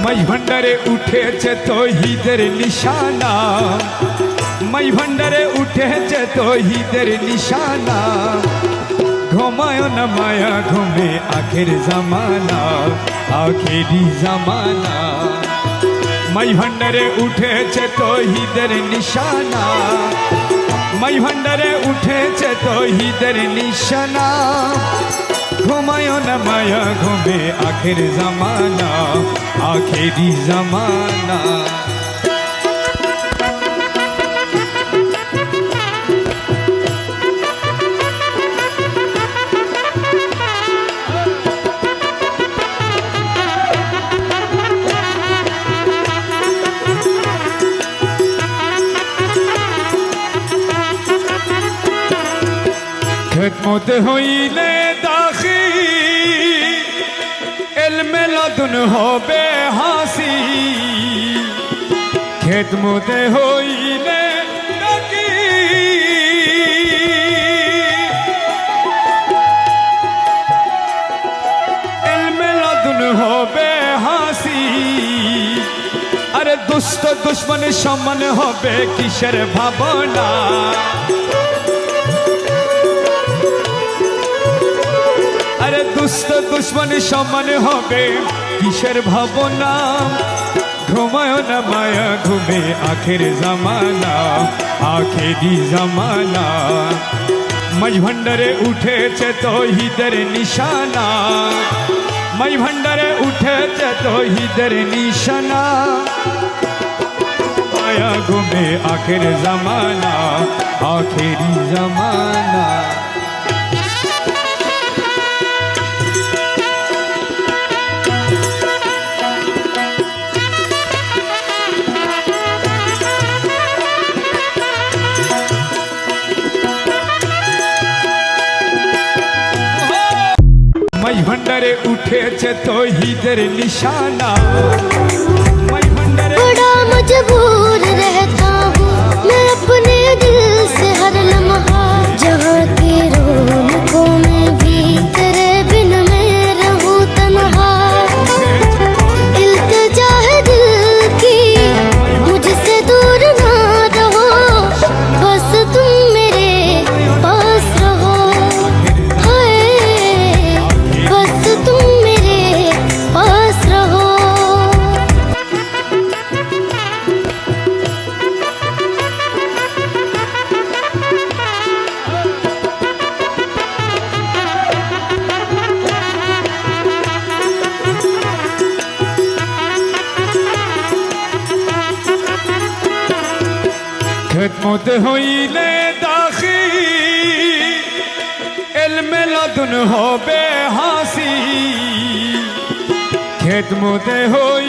মাই ভান্ডারে উঠেছে তৌহিদের নিশানা, মাই ভান্ডারে উঠেছে তৌহিদের নিশানা। ঘুমায় না মায়া ঘুমে আখের জামানা, আখেরি জামানা। মাই ভান্ডারে উঠেছে তৌহিদের নিশানা, মাই ভান্ডারে উঠেছে তৌহিদের নিশানা। ঘুমায় না মায়া ঘুমে আখের জামানা, আখেরি জামানা। খেদমত হইলে দাখি ইলমে লাদুন হবে হাসি, খেদমত হইলে দাখি ইলমে লাদুন হবে হাসি। আরে দুষ্ট দুশ্মনের সমান হবে কিসের ভাবনা, আরে দুষ্ট দুশ্মনের সমান হবে কিসের ভাবনা। ঘুমায় না মায়া ঘুমে আখের জামানা, আখেরি জামানা। মাই ভান্ডারে উঠেছে তৌহিদের নিশানা, মাই ভান্ডারে উঠেছে তৌহিদের নিশানা। মায়া ঘুমে আখের জামানা, আখেরি জামানা। মাই ভান্ডারে উঠেছে তৌহিদের নিশানা, মাই ভান্ডারে। बड़ा मजबूर रहता हूँ मैं अपने दिल से हर लम्हा, जहाँ की रौनकों में भी तेरे बिन मैं रहूँ तन्हा। इल्तिजा है दिल की मुझसे दूर ना रहो, बस तुम मेरे पास रहो। हाय बस तुम मेरे पास रहो। খেদমত হইলে দাখি ইলমে লাদুন হবে হাসি, খেদমত হই